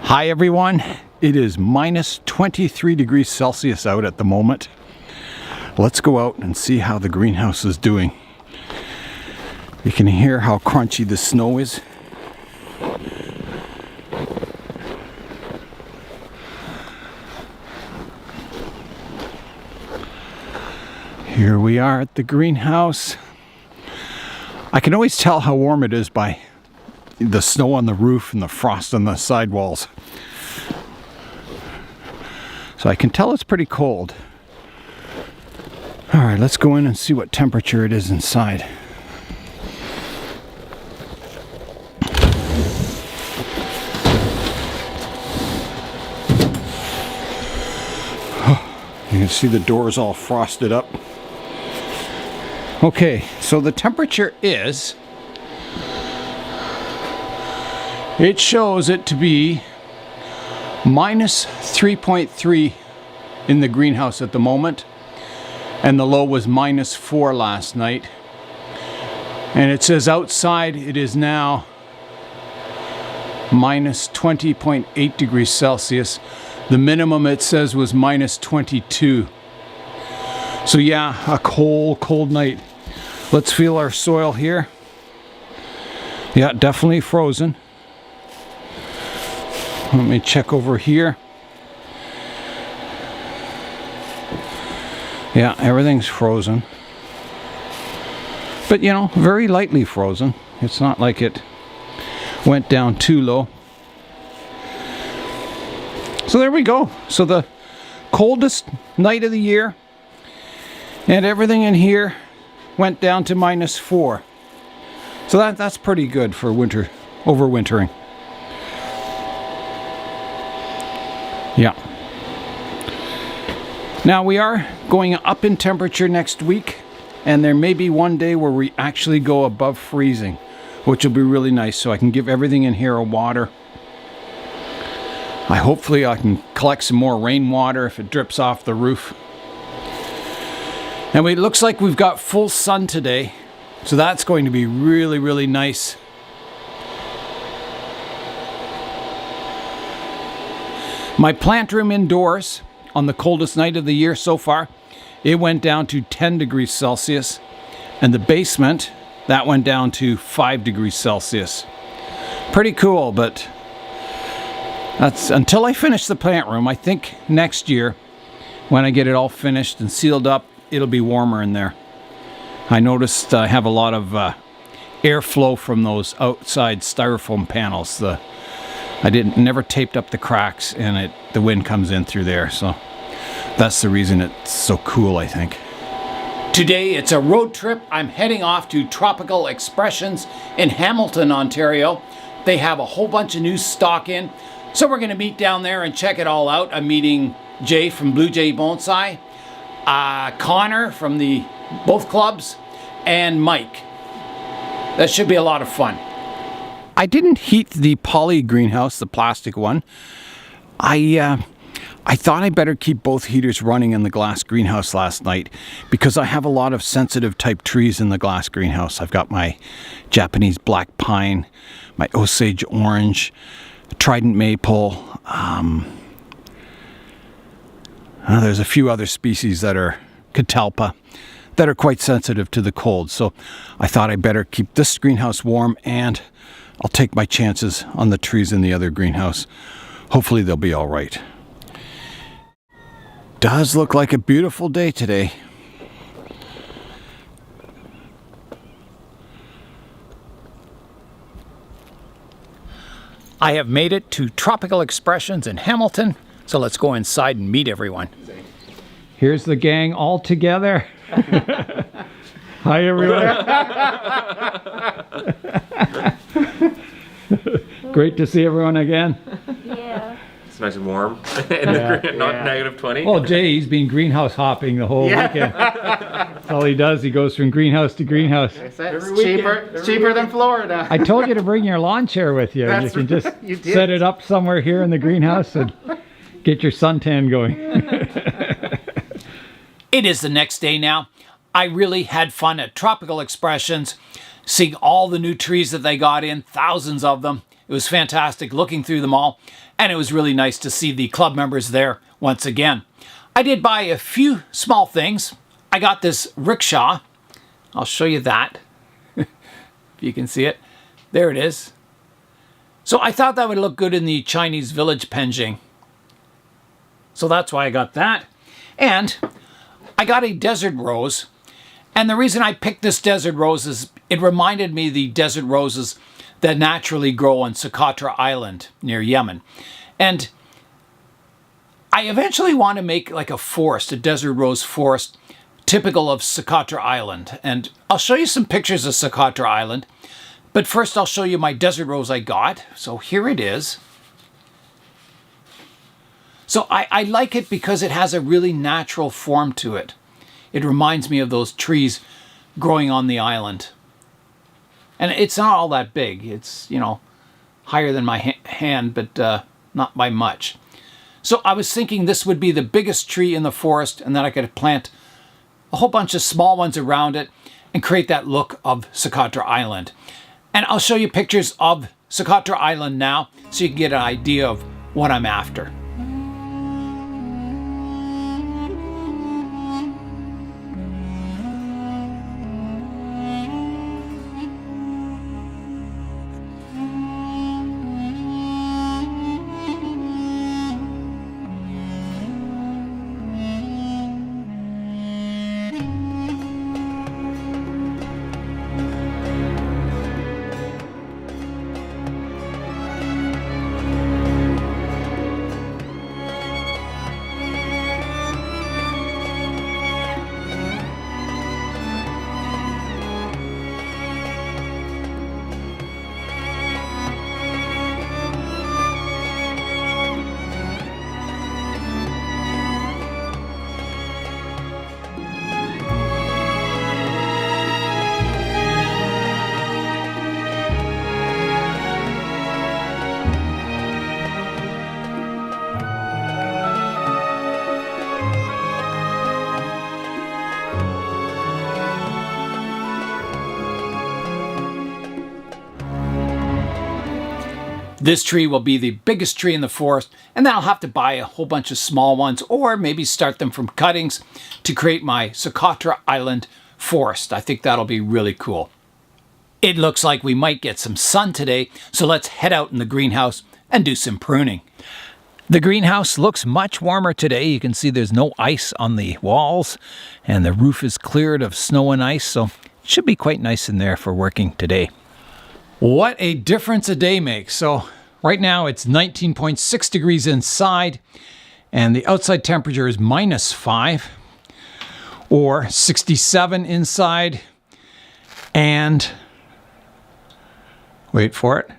Hi everyone, it is minus 23 degrees Celsius out at the moment. Let's go out and see how the greenhouse is doing. You can hear how crunchy the snow is. Here we are at the greenhouse. I can always tell how warm it is by the snow on the roof and the frost on the sidewalls. So I can tell it's pretty cold. Alright, let's go in and see what temperature it is inside. You can see the doors all frosted up. Okay, so the temperature is, it shows it to be minus 3.3 in the greenhouse at the moment, and the low was minus 4 last night. And it says outside it is now minus 20.8 degrees Celsius. The minimum it says was minus 22. So yeah, a cold night. Let's feel our soil here. Yeah, definitely frozen. Let me check over here. Yeah, everything's frozen. But you know, very lightly frozen. It's not like it went down too low. So there we go. So the coldest night of the year, and everything in here went down to minus 4. So that's pretty good for winter, overwintering. Yeah. Now we are going up in temperature next week, and there may be one day where we actually go above freezing, which will be really nice, so I can give everything in here a water. Hopefully I can collect some more rainwater if it drips off the roof. And it looks like we've got full sun today, so that's going to be really nice. My plant room indoors, on the coldest night of the year so far, it went down to 10 degrees Celsius. And the basement, that went down to 5 degrees Celsius. Pretty cool, but that's until I finish the plant room. I think next year, when I get it all finished and sealed up, it'll be warmer in there. I noticed I have a lot of airflow from those outside styrofoam panels. I never taped up the cracks, and the wind comes in through there, so that's the reason it's so cool, I think. Today it's a road trip. I'm heading off to Tropical Expressions in Hamilton, Ontario. They have a whole bunch of new stock in, so we're going to meet down there and check it all out. I'm meeting Jay from Blue Jay Bonsai, Connor from both clubs, and Mike. That should be a lot of fun. I didn't heat the poly greenhouse, the plastic one. I thought I better keep both heaters running in the glass greenhouse last night because I have a lot of sensitive type trees in the glass greenhouse. I've got my Japanese black pine, my Osage orange, trident maple. There's a few other species that are catalpa that are quite sensitive to the cold. So I thought I better keep this greenhouse warm, and I'll take my chances on the trees in the other greenhouse. Hopefully they'll be all right. Does look like a beautiful day today. I have made it to Tropical Expressions in Hamilton, so let's go inside and meet everyone. Here's the gang all together. Hi, everyone. Great to see everyone again. Yeah. It's nice and warm. Not negative 20. Well, Jay's been greenhouse hopping the whole weekend. That's all he does. He goes from greenhouse to greenhouse. It's cheaper than Florida. I told you to bring your lawn chair with you. You can just set it up somewhere here in the greenhouse and get your suntan going. It is the next day now. I really had fun at Tropical Expressions. seeing all the new trees that they got in, thousands of them. It was fantastic looking through them all, and it was really nice to see the club members there once again. I did buy a few small things. I got this rickshaw. I'll show you that, if you can see it. There it is. So I thought that would look good in the Chinese village penjing. So that's why I got that. And I got a desert rose. And the reason I picked this desert rose is it reminded me of the desert roses that naturally grow on Socotra Island near Yemen. And I eventually want to make like a forest, a desert rose forest, typical of Socotra Island. And I'll show you some pictures of Socotra Island. But first I'll show you my desert rose I got. So here it is. So I like it because it has a really natural form to it. It reminds me of those trees growing on the island. And it's not all that big. It's, you know, higher than my hand, but not by much. So I was thinking this would be the biggest tree in the forest, and then I could plant a whole bunch of small ones around it and create that look of Socotra Island. And I'll show you pictures of Socotra Island now so you can get an idea of what I'm after. This tree will be the biggest tree in the forest, and then I'll have to buy a whole bunch of small ones or maybe start them from cuttings to create my Socotra Island forest. I think that'll be really cool. It looks like we might get some sun today, so let's head out in the greenhouse and do some pruning. The greenhouse looks much warmer today. You can see there's no ice on the walls, and the roof is cleared of snow and ice, so it should be quite nice in there for working today. What a difference a day makes. So right now it's 19.6 degrees inside, and the outside temperature is -5 or 67 inside, and wait for it,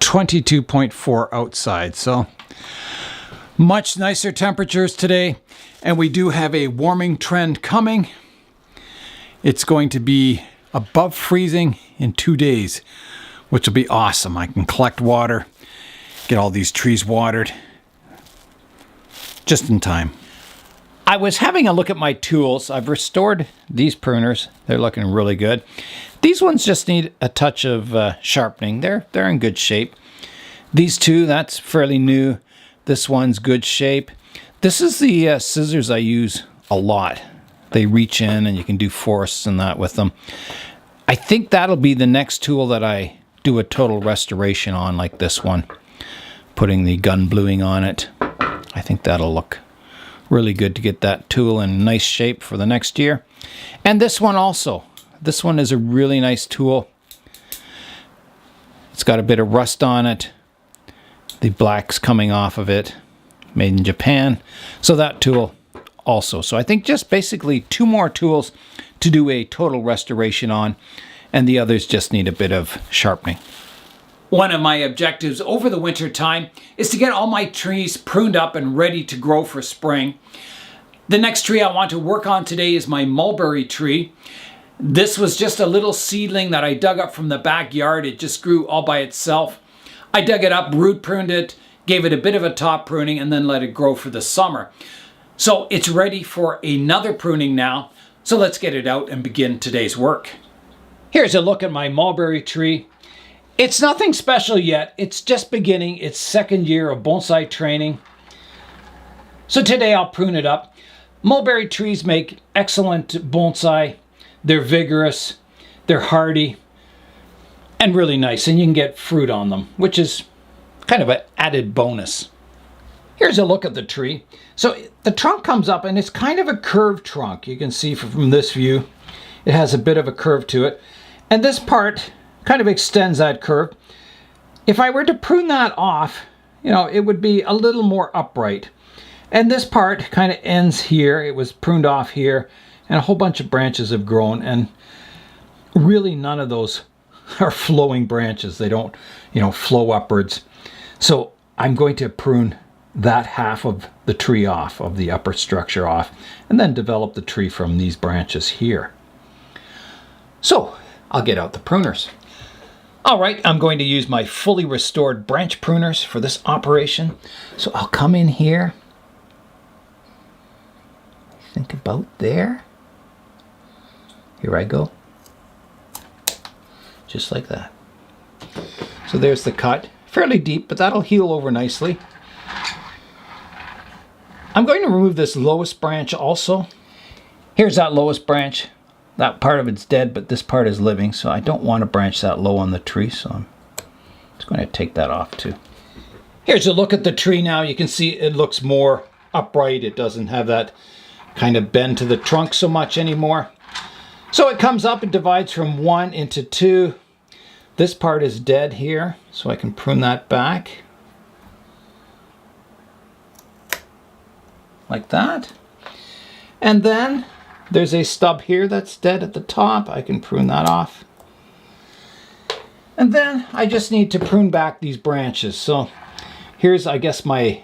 22.4 outside. So much nicer temperatures today, and we do have a warming trend coming. It's going to be above freezing in 2 days, which will be awesome. I can collect water, get all these trees watered just in time. I was having a look at my tools. I've restored these pruners. They're looking really good. These ones just need a touch of sharpening. They're in good shape. These two, that's fairly new. This one's good shape. This is the scissors I use a lot. They reach in and you can do forests and that with them. I think that'll be the next tool that I do a total restoration on, like this one. Putting the gun bluing on it. I think that'll look really good to get that tool in nice shape for the next year. And this one also. This one is a really nice tool. It's got a bit of rust on it. The black's coming off of it. Made in Japan. So that tool also. So I think just basically 2 more tools to do a total restoration on, and the others just need a bit of sharpening. One of my objectives over the winter time is to get all my trees pruned up and ready to grow for spring. The next tree I want to work on today is my mulberry tree. This was just a little seedling that I dug up from the backyard. It just grew all by itself. I dug it up, root pruned it, gave it a bit of a top pruning, and then let it grow for the summer. So it's ready for another pruning now. So let's get it out and begin today's work. Here's a look at my mulberry tree. It's nothing special yet. It's just beginning its second year of bonsai training. So today I'll prune it up. Mulberry trees make excellent bonsai. They're vigorous, they're hardy, and really nice. And you can get fruit on them, which is kind of an added bonus. Here's a look at the tree. So the trunk comes up and it's kind of a curved trunk. You can see from this view, it has a bit of a curve to it. And this part kind of extends that curve. If I were to prune that off, it would be a little more upright. And this part kind of ends here. It was pruned off here and a whole bunch of branches have grown, and really none of those are flowing branches. They don't, flow upwards. So I'm going to prune that half of the tree off, of the upper structure off, and then develop the tree from these branches here. So I'll get out the pruners. All right, I'm going to use my fully restored branch pruners for this operation. So I'll come in here, I think about there. Here I go. Just like that. So there's the cut. Fairly deep, but that'll heal over nicely. I'm going to remove this lowest branch also. Here's that lowest branch. That part of it's dead, but this part is living, so I don't want to branch that low on the tree, so I'm just going to take that off too. Here's a look at the tree now. You can see it looks more upright. It doesn't have that kind of bend to the trunk so much anymore. So it comes up and divides from 1 into 2. This part is dead here, so I can prune that back. Like that. And then there's a stub here that's dead at the top. I can prune that off. And then I just need to prune back these branches. So here's, I guess, my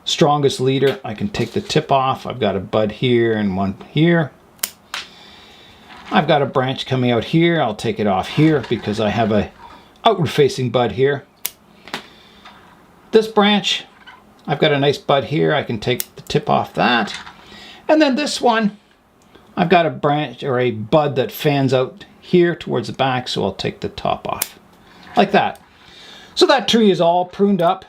strongest leader. I can take the tip off. I've got a bud here and one here. I've got a branch coming out here. I'll take it off here because I have a outward facing bud here. This branch, I've got a nice bud here. I can take the tip off that. And then this one, I've got a branch or a bud that fans out here towards the back, so I'll take the top off. Like that. So that tree is all pruned up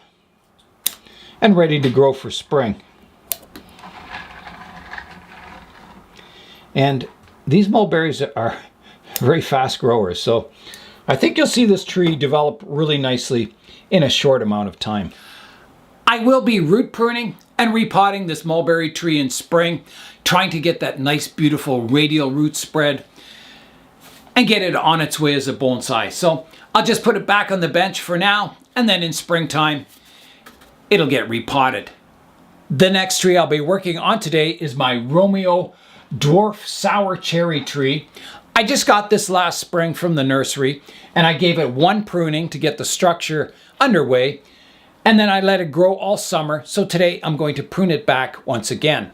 and ready to grow for spring. And these mulberries are very fast growers, so I think you'll see this tree develop really nicely in a short amount of time. I will be root pruning and repotting this mulberry tree in spring, trying to get that nice, beautiful radial root spread and get it on its way as a bonsai. So I'll just put it back on the bench for now, and then in springtime, it'll get repotted. The next tree I'll be working on today is my Romeo dwarf sour cherry tree. I just got this last spring from the nursery, and I gave it one pruning to get the structure underway, and then I let it grow all summer. So today I'm going to prune it back once again.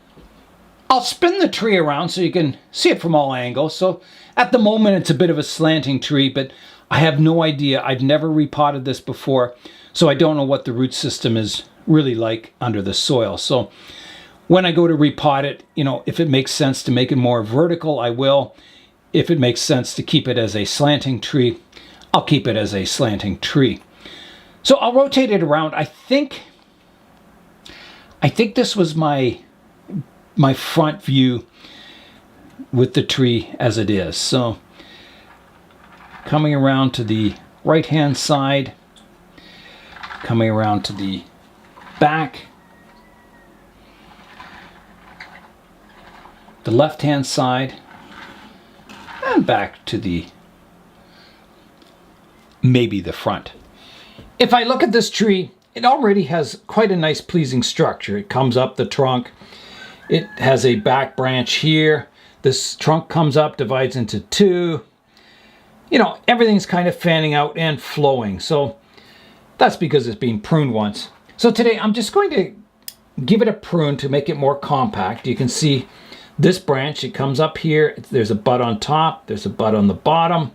I'll spin the tree around so you can see it from all angles. So at the moment it's a bit of a slanting tree, but I have no idea. I've never repotted this before, so I don't know what the root system is really like under the soil. So when I go to repot it, if it makes sense to make it more vertical, I will. If it makes sense to keep it as a slanting tree, I'll keep it as a slanting tree. So I'll rotate it around. I think this was my front view with the tree as it is. So coming around to the right hand side, coming around to the back, the left hand side, and back to maybe the front. If I look at this tree, it already has quite a nice pleasing structure. It comes up the trunk. It has a back branch here. This trunk comes up, divides into two. Everything's kind of fanning out and flowing. So that's because it's been pruned once. So today I'm just going to give it a prune to make it more compact. You can see this branch, it comes up here. There's a bud on top, there's a bud on the bottom,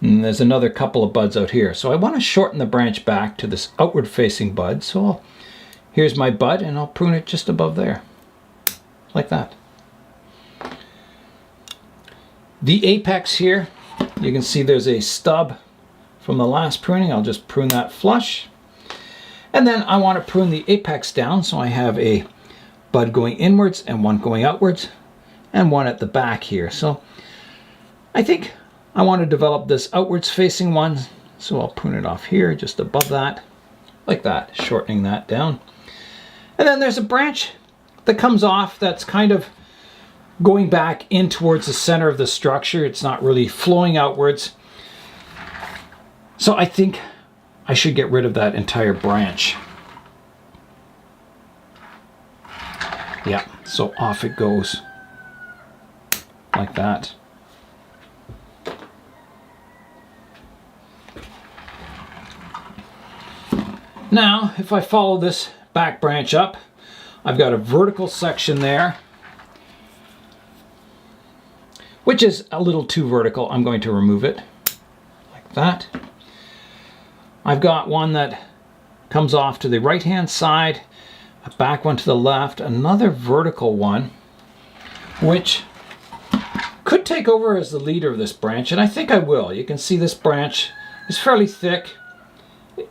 and there's another couple of buds out here. So I want to shorten the branch back to this outward facing bud. So here's my bud, and I'll prune it just above there, like that. The apex here, You can see there's a stub from the last pruning. I'll just prune that flush. And then I want to prune the apex down, so I have a bud going inwards and one going outwards and one at the back here. So I think I want to develop this outwards facing one, so I'll prune it off here just above that, like that, shortening that down. And then there's a branch that comes off that's kind of going back in towards the center of the structure. It's not really flowing outwards. So I think I should get rid of that entire branch. Yeah, so off it goes like that. Now, if I follow this back branch up, I've got a vertical section there, which is a little too vertical. I'm going to remove it like that. I've got one that comes off to the right-hand side, a back one to the left, another vertical one, which could take over as the leader of this branch, and I think I will. You can see this branch is fairly thick.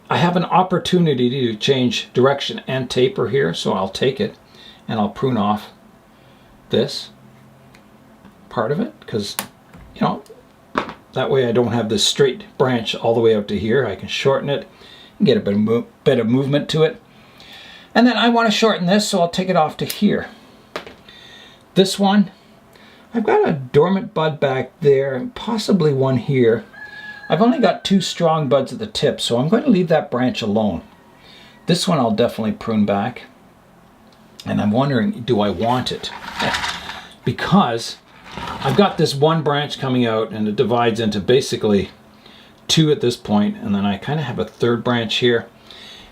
I have an opportunity to change direction and taper here, so I'll take it and I'll prune off this part of it, because, you know, that way I don't have this straight branch all the way out to here. I can shorten it and get a bit of movement to it. And then I want to shorten this, so I'll take it off to here. This one, I've got a dormant bud back there, and possibly one here. I've only got 2 strong buds at the tip, so I'm going to leave that branch alone. This one I'll definitely prune back. And I'm wondering, do I want it? Because I've got this one branch coming out, and it divides into basically 2 at this point, and then I kind of have a 3rd branch here.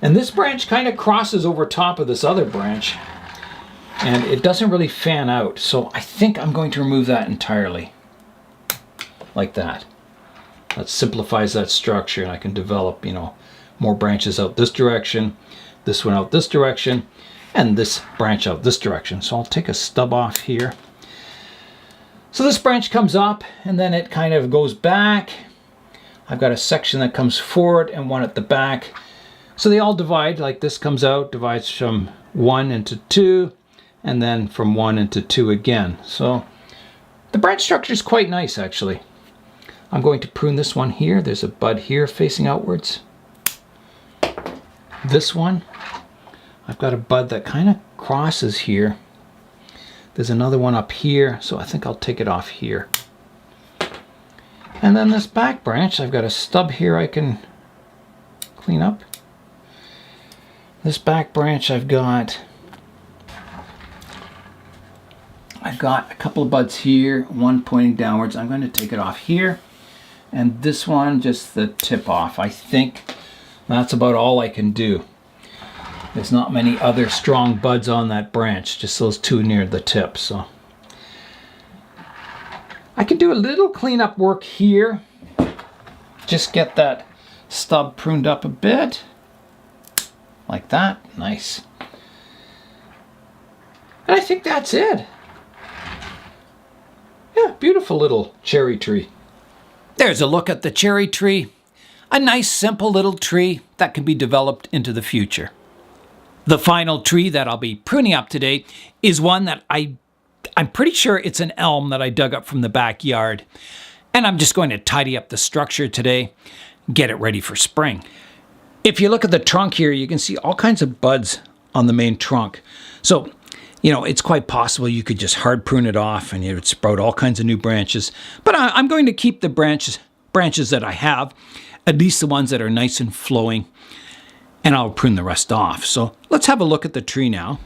And this branch kind of crosses over top of this other branch, and it doesn't really fan out. So I think I'm going to remove that entirely, like that. That simplifies that structure, and I can develop, you know, more branches out this direction, this one out this direction, and this branch out this direction. So I'll take a stub off here. So this branch comes up, and then it kind of goes back. I've got a section that comes forward and one at the back. So they all divide, like this comes out, divides from 1 into 2, and then from 1 into 2 again. So the branch structure is quite nice, actually. I'm going to prune this one here. There's a bud here facing outwards. This one, I've got a bud that kind of crosses here. There's another one up here, so I think I'll take it off here. And then this back branch, I've got a stub here I can clean up. This back branch I've got a couple of buds here, one pointing downwards. I'm going to take it off here. And this one, just the tip off. I think that's about all I can do. There's not many other strong buds on that branch, just those 2 near the tip. So I can do a little cleanup work here. Just get that stub pruned up a bit. Like that. Nice. And I think that's it. Yeah, beautiful little cherry tree. There's a look at the cherry tree. A nice, simple little tree that can be developed into the future. The final tree that I'll be pruning up today is one that I'm pretty sure it's an elm that I dug up from the backyard. And I'm just going to tidy up the structure today, get it ready for spring. If you look at the trunk here, you can see all kinds of buds on the main trunk. So, you know, it's quite possible you could just hard prune it off and it would sprout all kinds of new branches. But I'm going to keep the branches that I have, at least the ones that are nice and flowing, and I'll prune the rest off. So let's have a look at the tree now.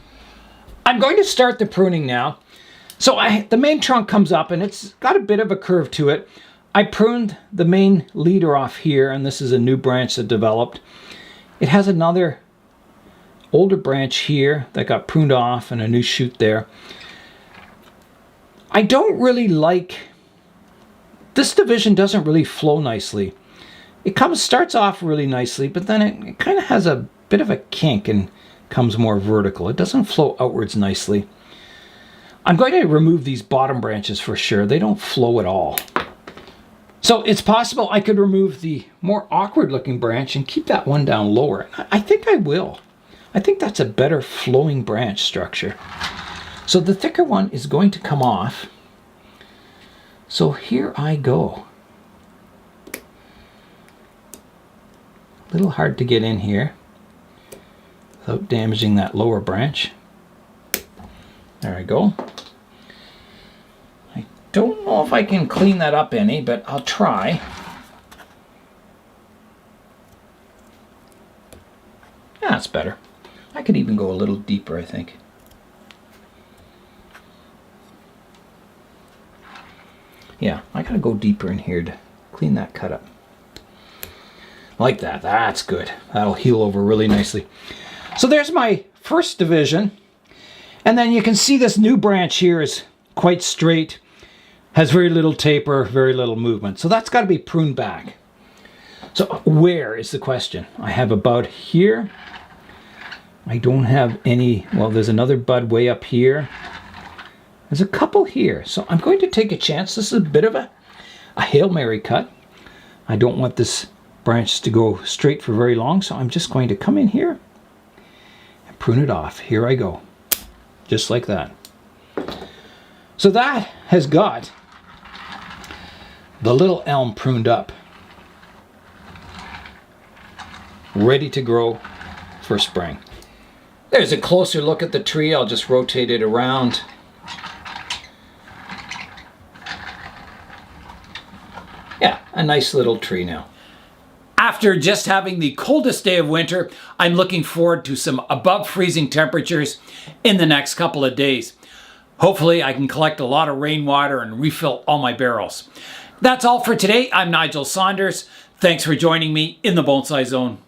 I'm going to start the pruning now. So the main trunk comes up and it's got a bit of a curve to it. I pruned the main leader off here, and this is a new branch that developed. It has another older branch here that got pruned off and a new shoot there. I don't really like, this division doesn't really flow nicely. It starts off really nicely, but then it kind of has a bit of a kink and comes more vertical. It doesn't flow outwards nicely. I'm going to remove these bottom branches for sure. They don't flow at all. So it's possible I could remove the more awkward looking branch and keep that one down lower. I think I will. I think that's a better flowing branch structure. So the thicker one is going to come off. So here I go. A little hard to get in here without damaging that lower branch. There I go. I don't know if I can clean that up any, but I'll try. Yeah, that's better. I could even go a little deeper, I think. Yeah, I gotta go deeper in here to clean that cut up. Like that, that's good. That'll heal over really nicely. So there's my first division. And then you can see this new branch here is quite straight, has very little taper, very little movement. So that's gotta be pruned back. So where is the question? I have about here. I don't have any, well, there's another bud way up here. There's a couple here. So I'm going to take a chance. This is a bit of a Hail Mary cut. I don't want this branch to go straight for very long, so I'm just going to come in here and prune it off. Here I go. Just like that. So that has got the little elm pruned up, ready to grow for spring. There's a closer look at the tree. I'll just rotate it around. Yeah, a nice little tree now. After just having the coldest day of winter, I'm looking forward to some above freezing temperatures in the next couple of days. Hopefully I can collect a lot of rainwater and refill all my barrels. That's all for today. I'm Nigel Saunders. Thanks for joining me in the Bonsai Zone.